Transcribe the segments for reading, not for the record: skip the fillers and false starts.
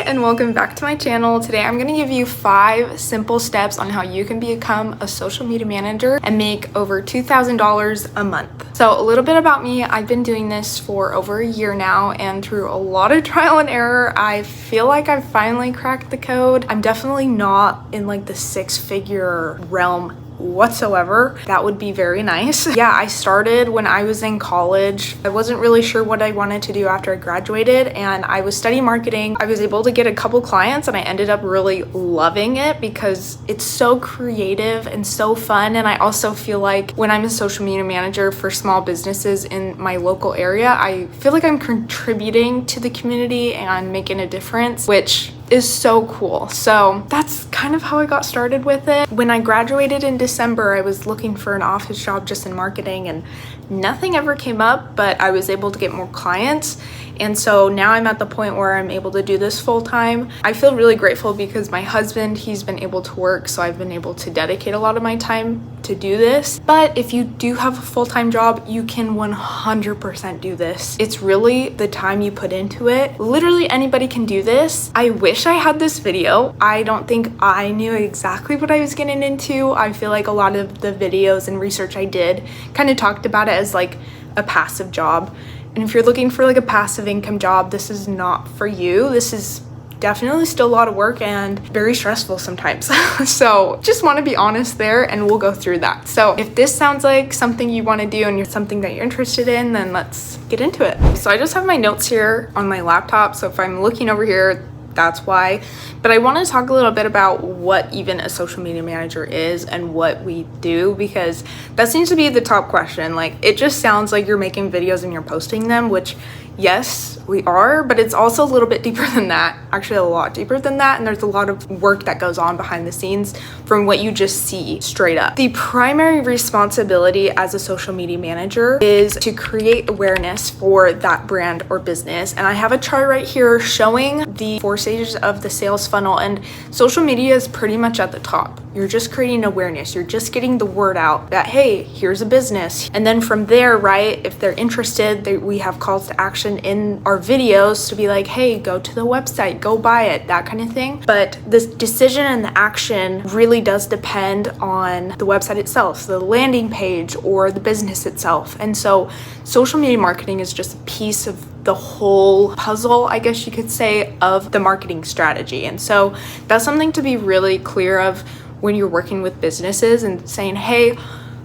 Hi and welcome back to my channel. Today I'm going to give you 5 simple steps on how you can become a social media manager and make over $2,000 a month. So a little bit about me, I've been doing this for over a year now, and through a lot of trial and error, I feel like I've finally cracked the code. I'm definitely not in like the 6-figure realm whatsoever. That would be very nice. Yeah, I started when I was in college. I wasn't really sure what I wanted to do after I graduated, and I was studying marketing. I was able to get a couple clients and I ended up really loving it because it's so creative and so fun. And I also feel like when I'm a social media manager for small businesses in my local area, I feel like I'm contributing to the community and making a difference, which is so cool. So that's kind of how I got started with it. When I graduated in December, I was looking for an office job just in marketing and nothing ever came up, but I was able to get more clients. And so now I'm at the point where I'm able to do this full time. I feel really grateful because my husband, he's been able to work, so I've been able to dedicate a lot of my time to do this. But if you do have a full-time job, you can 100% do this. It's really the time you put into it. Literally anybody can do this. I wish I had this video. I don't think I knew exactly what I was getting into. I feel like a lot of the videos and research I did kind of talked about it as like a passive job. And if you're looking for like a passive income job, this is not for you. This is definitely still a lot of work and very stressful sometimes. So just want to be honest there, and we'll go through that. So if this sounds like something you want to do and you're something that you're interested in, then let's get into it. So I just have my notes here on my laptop. So if I'm looking over here, that's why. But I want to talk a little bit about what even a social media manager is and what we do, because that seems to be the top question. Like, it just sounds like you're making videos and you're posting them, which yes, we are, but it's also a little bit deeper than that, actually a lot deeper than that. And there's a lot of work that goes on behind the scenes from what you just see straight up. The primary responsibility as a social media manager is to create awareness for that brand or business. And I have a chart right here showing the 4 stages of the sales funnel, and social media is pretty much at the top. You're just creating awareness. You're just getting the word out that, hey, here's a business. And then from there, right, if they're interested, we have calls to action in our videos to be like, hey, go to the website, go buy it, that kind of thing. But this decision and the action really does depend on the website itself, the landing page, or the business itself. And so social media marketing is just a piece of the whole puzzle, I guess you could say, of the marketing strategy. And so that's something to be really clear of when you're working with businesses and saying, hey,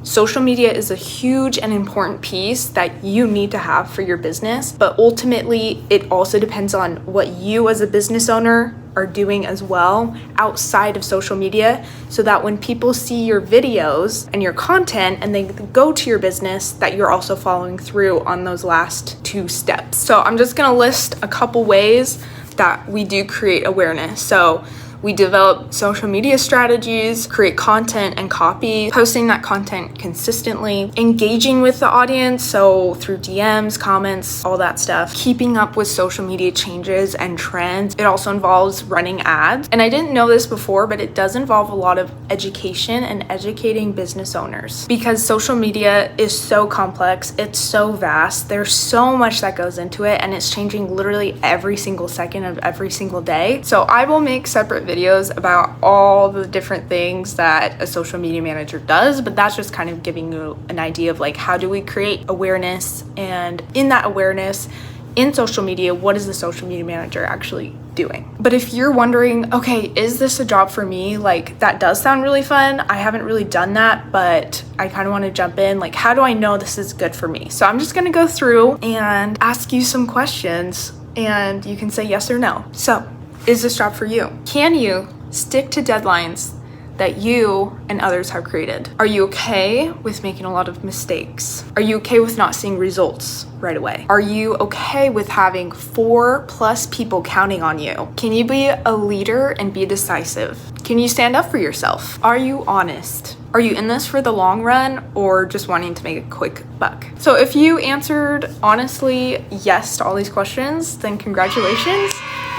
social media is a huge and important piece that you need to have for your business. But ultimately, it also depends on what you as a business owner are doing as well outside of social media, so that when people see your videos and your content and they go to your business, that you're also following through on those last 2 steps. So I'm just gonna list a couple ways that we do create awareness. So we develop social media strategies, create content and copy, posting that content consistently, engaging with the audience, so through DMs, comments, all that stuff, keeping up with social media changes and trends. It also involves running ads. And I didn't know this before, but it does involve a lot of education and educating business owners, because social media is so complex, it's so vast, there's so much that goes into it, and it's changing literally every single second of every single day. So I will make separate videos about all the different things that a social media manager does, but that's just kind of giving you an idea of like, how do we create awareness, and in that awareness in social media, what is the social media manager actually doing? But if you're wondering, okay, is this a job for me? Like, that does sound really fun. I haven't really done that, but I kind of want to jump in. Like, how do I know this is good for me? So I'm just going to go through and ask you some questions, and you can say yes or no. So, is this job for you? Can you stick to deadlines that you and others have created? Are you okay with making a lot of mistakes? Are you okay with not seeing results right away? Are you okay with having 4+ people counting on you? Can you be a leader and be decisive? Can you stand up for yourself? Are you honest? Are you in this for the long run or just wanting to make a quick buck? So if you answered honestly yes to all these questions, then congratulations.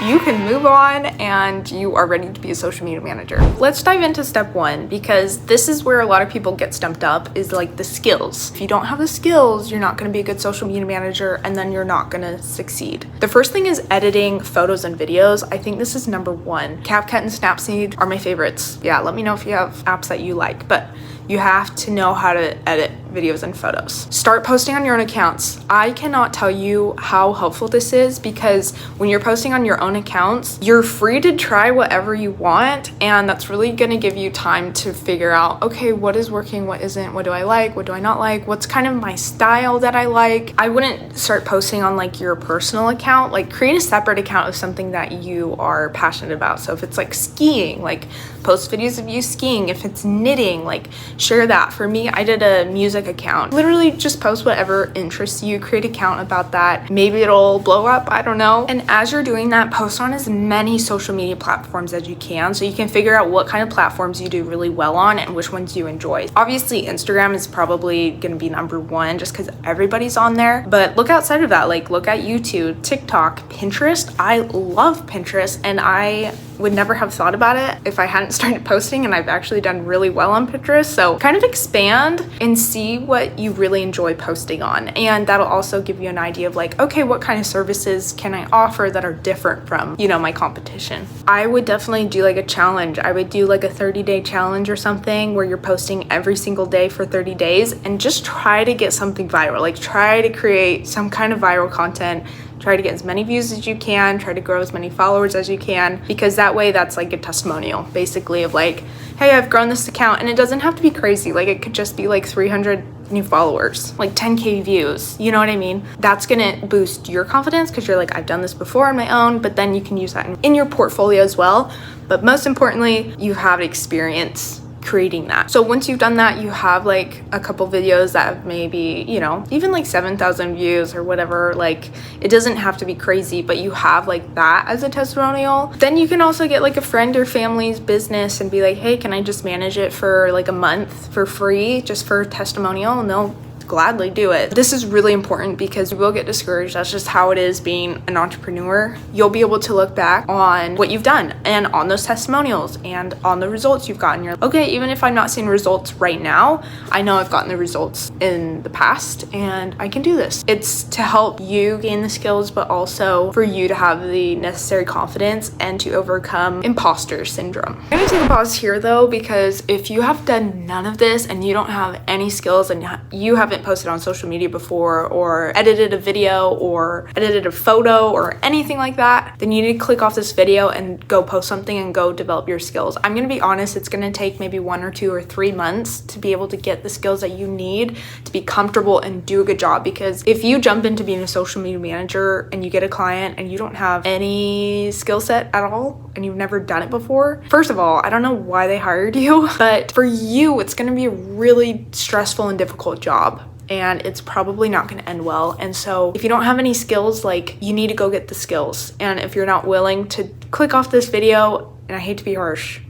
You can move on and you are ready to be a social media manager. Let's dive into step one, because this is where a lot of people get stumped up, is like the skills. If you don't have the skills, you're not going to be a good social media manager, and then you're not going to succeed. The first thing is editing photos and videos. I think this is number one. CapCut and Snapseed are my favorites. Yeah, let me know if you have apps that you like, but you have to know how to edit videos and photos. Start posting on your own accounts. I cannot tell you how helpful this is, because when you're posting on your own accounts, you're free to try whatever you want, and that's really gonna give you time to figure out, okay, what is working, what isn't, what do I like, what do I not like, what's kind of my style that I like. I wouldn't start posting on like your personal account. Like, create a separate account of something that you are passionate about. So if it's like skiing, like post videos of you skiing. If it's knitting, like share that. For me, I did a music account. Literally just post whatever interests you, create an account about that. Maybe it'll blow up, I don't know. And as you're doing that, post on as many social media platforms as you can, so you can figure out what kind of platforms you do really well on and which ones you enjoy. Obviously, Instagram is probably gonna be number one just because everybody's on there, but look outside of that. Like, look at YouTube, TikTok, Pinterest. I love Pinterest, and I would never have thought about it if I hadn't started posting, and I've actually done really well on Pinterest. So kind of expand and see what you really enjoy posting on, and that'll also give you an idea of like, okay, what kind of services can I offer that are different from, you know, my competition. I would definitely do like a challenge. I would do like a 30-day challenge or something where you're posting every single day for 30 days and just try to get something viral. Like, try to create some kind of viral content. Try to get as many views as you can, try to grow as many followers as you can, because that way that's like a testimonial basically of like, hey, I've grown this account. And it doesn't have to be crazy. Like, it could just be like 300 new followers, like 10K views, you know what I mean? That's gonna boost your confidence because you're like, I've done this before on my own, but then you can use that in your portfolio as well. But most importantly, you have experience creating that. So once you've done that, you have like a couple videos that have maybe, you know, even like 7,000 views or whatever. Like, it doesn't have to be crazy, but you have like that as a testimonial. Then you can also get like a friend or family's business and be like, hey, can I just manage it for like a month for free, just for a testimonial? And they'll gladly do it. This is really important because you will get discouraged. That's just how it is being an entrepreneur. You'll be able to look back on what you've done and on those testimonials and on the results you've gotten. You're like, okay, even if I'm not seeing results right now, I know I've gotten the results in the past and I can do this. It's to help you gain the skills, but also for you to have the necessary confidence and to overcome imposter syndrome. I'm gonna take a pause here though, because if you have done none of this and you don't have any skills and you haven't posted on social media before or edited a video or edited a photo or anything like that, then you need to click off this video and go post something and go develop your skills. I'm gonna be honest, it's gonna take maybe 1 or 2 or 3 months to be able to get the skills that you need to be comfortable and do a good job. Because if you jump into being a social media manager and you get a client and you don't have any skill set at all and you've never done it before, first of all, I don't know why they hired you, but for you, it's gonna be a really stressful and difficult job, and it's probably not going to end well. And so if you don't have any skills, like, you need to go get the skills. And if you're not willing to click off this video, and I hate to be harsh,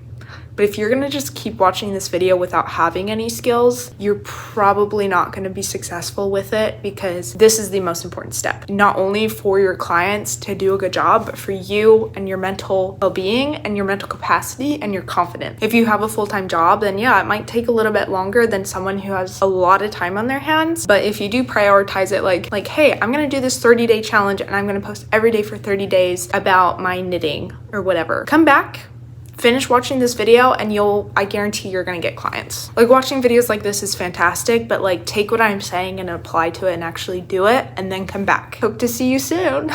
but if you're gonna just keep watching this video without having any skills, you're probably not gonna be successful with it, because this is the most important step, not only for your clients to do a good job, but for you and your mental well-being and your mental capacity and your confidence. If you have a full-time job, then yeah, it might take a little bit longer than someone who has a lot of time on their hands. But if you do prioritize it, like, hey, I'm gonna do this 30-day challenge and I'm gonna post every day for 30 days about my knitting or whatever. Come back, finish watching this video, and I guarantee you're gonna get clients. Like, watching videos like this is fantastic, but like, take what I'm saying and apply to it and actually do it, and then come back. Hope to see you soon.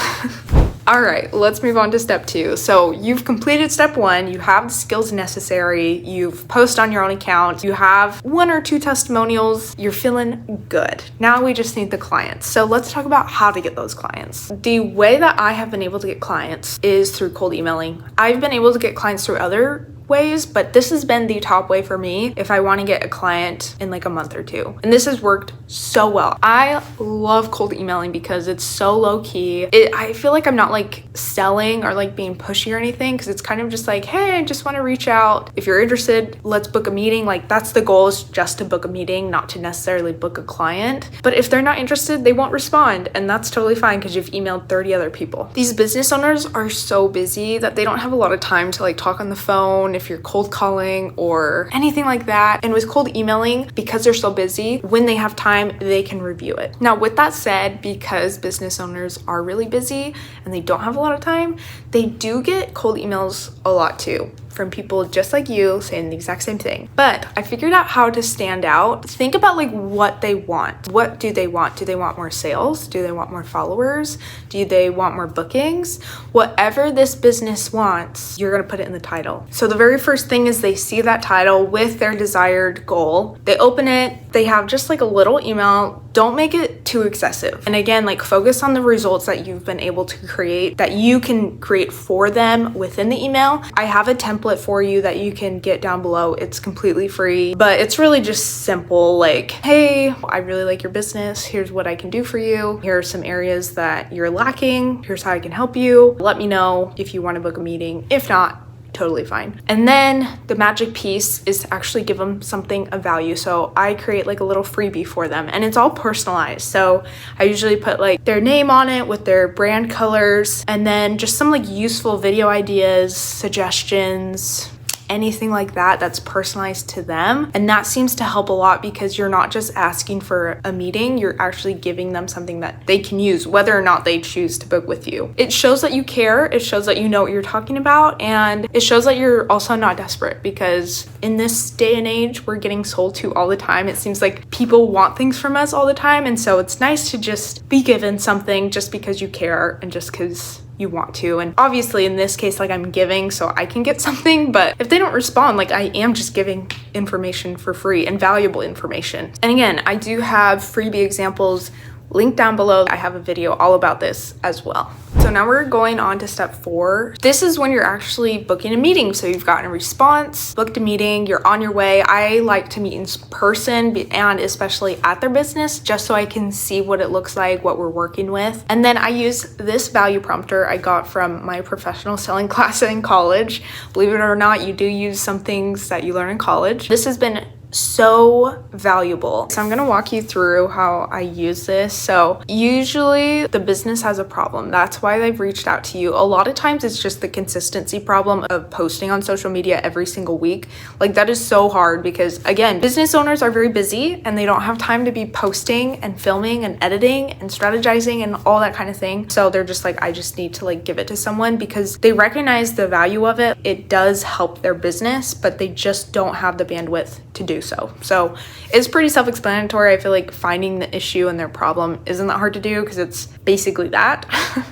All right, let's move on to step 2. So you've completed step 1, you have the skills necessary, you've posted on your own account, you have 1 or 2 testimonials, you're feeling good. Now we just need the clients. So let's talk about how to get those clients. The way that I have been able to get clients is through cold emailing. I've been able to get clients through other ways, but this has been the top way for me if I want to get a client in like a month or two. And this has worked so well. I love cold emailing because it's so low key. I feel like I'm not like selling or like being pushy or anything, because it's kind of just like, hey, I just want to reach out. If you're interested, let's book a meeting. Like that's the goal, is just to book a meeting, not to necessarily book a client. But if they're not interested, they won't respond, and that's totally fine because you've emailed 30 other people. These business owners are so busy that they don't have a lot of time to like talk on the phone if you're cold calling or anything like that. And with cold emailing, because they're so busy, when they have time, they can review it. Now, with that said, because business owners are really busy and they don't have a lot of time, they do get cold emails a lot too, from people just like you saying the exact same thing. But I figured out how to stand out. Think about like what they want. What do they want? Do they want more sales? Do they want more followers? Do they want more bookings? Whatever this business wants, you're gonna put it in the title. So the very first thing is they see that title with their desired goal. They open it, they have just like a little email. Don't make it too excessive. And again, like focus on the results that you've been able to create, that you can create for them within the email. I have a template for you that you can get down below. It's completely free, but it's really just simple. Like, hey, I really like your business. Here's what I can do for you. Here are some areas that you're lacking. Here's how I can help you. Let me know if you want to book a meeting. If not, totally fine. And then the magic piece is to actually give them something of value. So I create like a little freebie for them, and it's all personalized. So I usually put like their name on it with their brand colors, and then just some like useful video ideas, suggestions, anything like that that's personalized to them. And that seems to help a lot, because you're not just asking for a meeting, you're actually giving them something that they can use whether or not they choose to book with you. It shows that you care, it shows that you know what you're talking about, and it shows that you're also not desperate, because in this day and age we're getting sold to all the time. It seems like people want things from us all the time, and so it's nice to just be given something just because you care and just because you want to. And obviously in this case, like I'm giving so I can get something, but if they don't respond, like I am just giving information for free and valuable information. And again, I do have freebie examples linked down below. I have a video all about this as well. So now we're going on to step 4. This is when you're actually booking a meeting. So you've gotten a response, booked a meeting, you're on your way. I like to meet in person, and especially at their business, just so I can see what it looks like, what we're working with. And then I use this value prompter I got from my professional selling class in college. Believe it or not, you do use some things that you learn in college. This has been so valuable. So I'm gonna walk you through how I use this. So usually the business has a problem. That's why they've reached out to you. A lot of times it's just the consistency problem of posting on social media every single week. Like that is so hard, because again, business owners are very busy and they don't have time to be posting and filming and editing and strategizing and all that kind of thing. So they're just like, I just need to like give it to someone, because they recognize the value of it. It does help their business, but they just don't have the bandwidth to do so it's pretty self-explanatory. I feel like finding the issue and their problem isn't that hard to do, because it's basically that.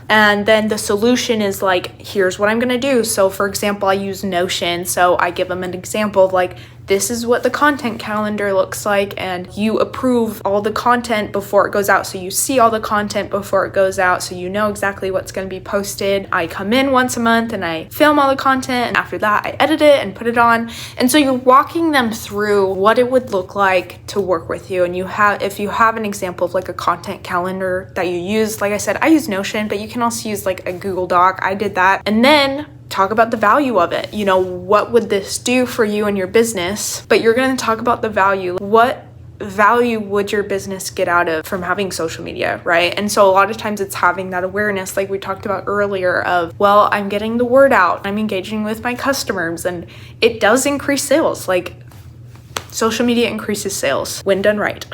And then the solution is like, here's what I'm gonna do. So for example, I use Notion. So I give them an example of like, this is what the content calendar looks like, and you approve all the content before it goes out. So you see all the content before it goes out, so you know exactly what's going to be posted. I come in once a month and I film all the content, and after that I edit it and put it on. And so you're walking them through what it would look like to work with you. And if you have an example of like a content calendar that you use, like I said, I use Notion, but you can also use like a Google Doc. I did that. And then talk about the value of it. You know, what would this do for you and your business? But you're going to talk about the value. What value would your business get out of from having social media, right? And so a lot of times it's having that awareness, like we talked about earlier, of, well, I'm getting the word out, I'm engaging with my customers, and it does increase sales. Like social media increases sales when done right.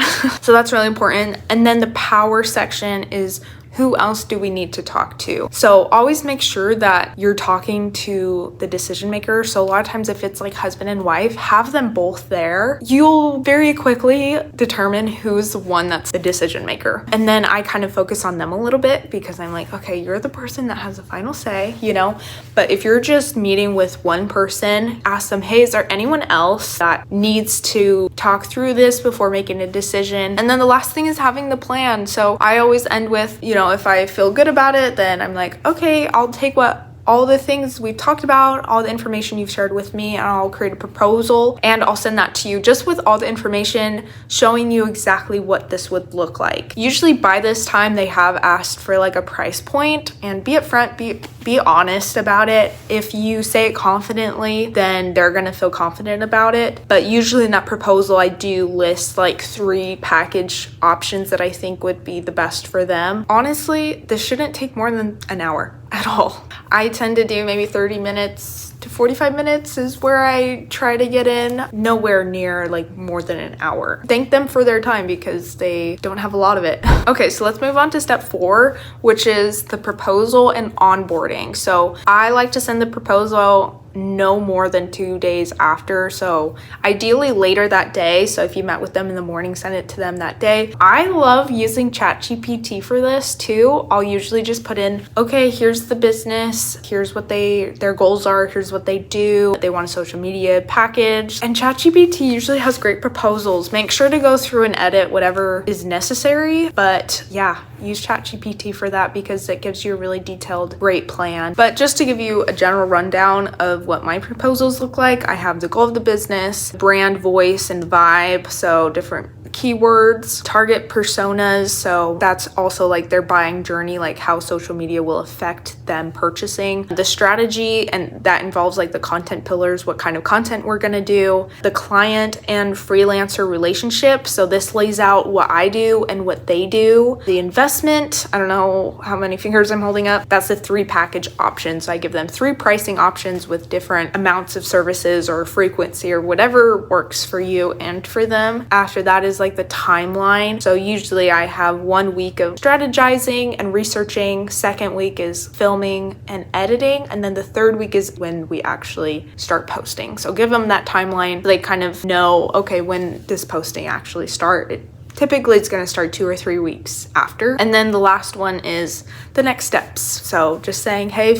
So that's really important. And then the power section is, who else do we need to talk to? So always make sure that you're talking to the decision maker. So a lot of times if it's like husband and wife, have them both there. You'll very quickly determine who's the one that's the decision maker. And then I kind of focus on them a little bit, because I'm like, okay, you're the person that has the final say, you know? But if you're just meeting with one person, ask them, hey, is there anyone else that needs to talk through this before making a decision? And then the last thing is having the plan. So I always end with, you know, if I feel good about it, then I'm like, okay, I'll take what all the things we've talked about, all the information you've shared with me, and I'll create a proposal and I'll send that to you just with all the information showing you exactly what this would look like. Usually by this time they have asked for like a price point, and be upfront, be honest about it. If you say it confidently, then they're gonna feel confident about it. But usually in that proposal, I do list like 3 package options that I think would be the best for them. Honestly, this shouldn't take more than an hour at all. I tend to do maybe 30 minutes to 45 minutes is where I try to get in. Nowhere near like more than an hour. Thank them for their time because they don't have a lot of it. Okay, so let's move on to step 4, which is the proposal and onboarding. So I like to send the proposal no more than 2 days after, so ideally later that day. So if you met with them in the morning, send it to them that day. I love using ChatGPT for this too. I'll usually just put in, okay, here's the business, here's what their goals are, here's what they do, they want a social media package, and ChatGPT usually has great proposals. Make sure to go through and edit whatever is necessary, but yeah, use ChatGPT for that because it gives you a really detailed, great plan. But just to give you a general rundown of what my proposals look like, I have the goal of the business, brand voice and vibe, so different keywords, target personas, so that's also like their buying journey, like how social media will affect them purchasing, the strategy, and that involves like the content pillars, what kind of content we're gonna do, the client and freelancer relationship, so this lays out what I do and what they do, the investment, I don't know how many fingers I'm holding up, that's the 3 package options. So I give them 3 pricing options with different amounts of services or frequency or whatever works for you and for them. After that is like the timeline. So usually I have 1 week of strategizing and researching, 2nd week is filming and editing, and then the 3rd week is when we actually start posting. So give them that timeline. They kind of know, okay, when does posting actually start? Typically it's going to start 2 or 3 weeks after. And then the last one is the next steps. So just saying, hey,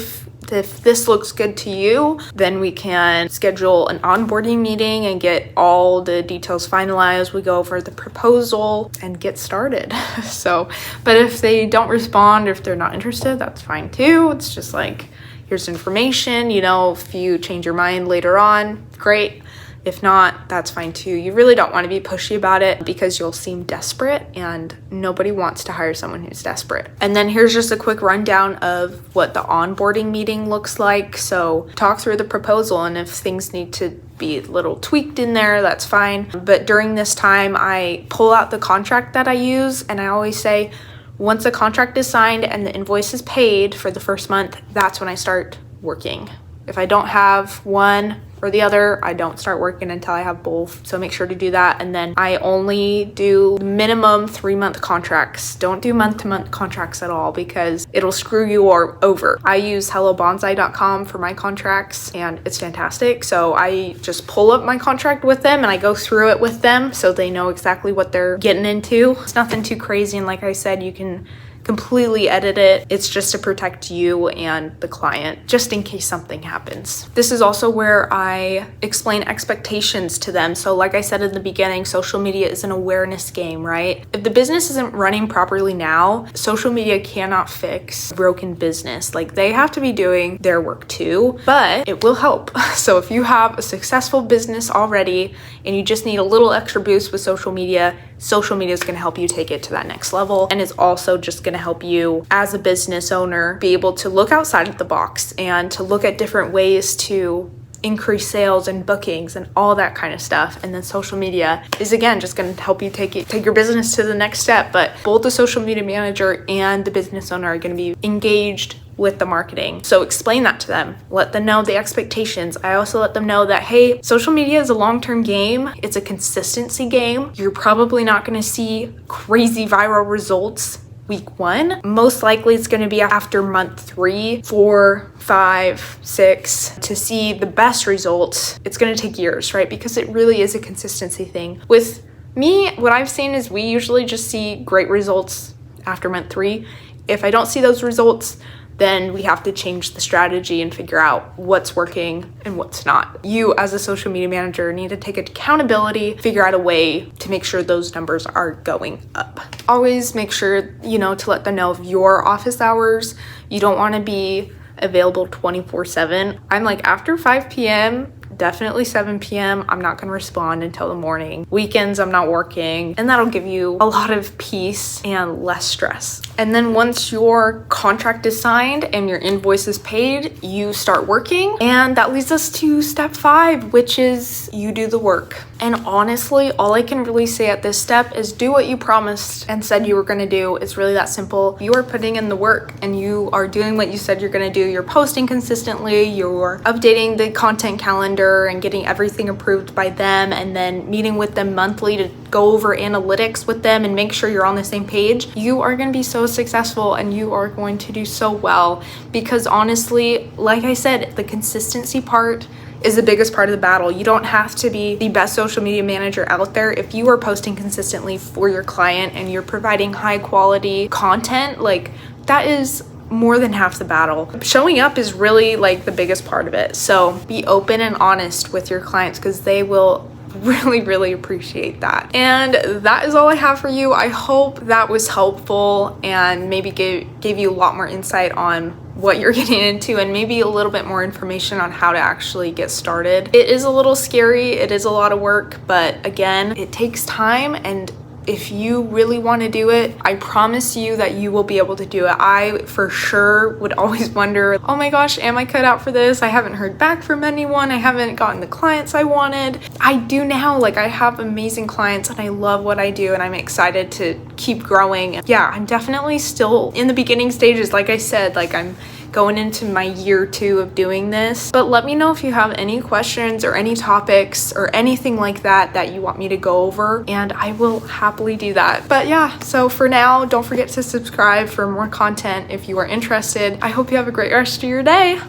if this looks good to you, then we can schedule an onboarding meeting and get all the details finalized. We go over the proposal and get started. So, but if they don't respond, or if they're not interested, that's fine too. It's just like, here's information, you know, if you change your mind later on, great. If not, that's fine too. You really don't want to be pushy about it because you'll seem desperate, and nobody wants to hire someone who's desperate. And then here's just a quick rundown of what the onboarding meeting looks like. So talk through the proposal, and if things need to be a little tweaked in there, that's fine. But during this time, I pull out the contract that I use, and I always say, once a contract is signed and the invoice is paid for the first month, that's when I start working. If I don't have one or the other, I don't start working until I have both. So make sure to do that. And then I only do minimum 3-month contracts. Don't do month-to-month contracts at all because it'll screw you over. I use hellobonsai.com for my contracts and it's fantastic. So I just pull up my contract with them and I go through it with them so they know exactly what they're getting into. It's nothing too crazy. And like I said, you can completely edit it. It's just to protect you and the client, just in case something happens. This is also where I explain expectations to them. So like I said in the beginning, social media is an awareness game, right? If the business isn't running properly now, social media cannot fix broken business. Like they have to be doing their work too, but it will help. So if you have a successful business already and you just need a little extra boost with social media is going to help you take it to that next level. And it's also just going to help you as a business owner be able to look outside of the box and to look at different ways to increase sales and bookings and all that kind of stuff. And then social media is again just going to help you take your business to the next step. But both the social media manager and the business owner are going to be engaged with the marketing. So explain that to them. Let them know the expectations. I also let them know that, hey, social media is a long-term game. It's a consistency game. You're probably not going to see crazy viral results week 1. Most likely it's going to be after month 3, 4, 5, 6 to see the best results. It's going to take years, right? Because it really is a consistency thing. With me, what I've seen is we usually just see great results after month 3. If I don't see those results, then we have to change the strategy and figure out what's working and what's not. You as a social media manager need to take accountability, figure out a way to make sure those numbers are going up. Always make sure, to let them know of your office hours. You don't want to be available 24/7. I'm like, after 5 p.m., definitely 7 p.m. I'm not going to respond until the morning. Weekends, I'm not working, and that'll give you a lot of peace and less stress. And then once your contract is signed and your invoice is paid, you start working. And that leads us to step 5, which is you do the work. And honestly, all I can really say at this step is do what you promised and said you were going to do. It's really that simple. You are putting in the work and you are doing what you said you're going to do. You're posting consistently, you're updating the content calendar and getting everything approved by them, and then meeting with them monthly to go over analytics with them and make sure you're on the same page. You are going to be so successful and you are going to do so well, because honestly, like I said, the consistency part is the biggest part of the battle. You don't have to be the best social media manager out there. If you are posting consistently for your client and you're providing high quality content, like that is more than half the battle. Showing up is really like the biggest part of it. So be open and honest with your clients, because they will really appreciate that. And that is all I have for you. I hope that was helpful and maybe gave you a lot more insight on what you're getting into, and maybe a little bit more information on how to actually get started. It is a little scary, it is a lot of work, but again, it takes time, and if you really want to do it, I promise you that you will be able to do it. I for sure would always wonder, oh my gosh, am I cut out for this? I haven't heard back from anyone. I haven't gotten the clients I wanted. I do now. Like, I have amazing clients and I love what I do and I'm excited to keep growing. Yeah, I'm definitely still in the beginning stages. Like I said, like I'm going into my year 2 of doing this. But let me know if you have any questions or any topics or anything like that you want me to go over, and I will happily do that. But yeah, so for now, don't forget to subscribe for more content if you are interested. I hope you have a great rest of your day.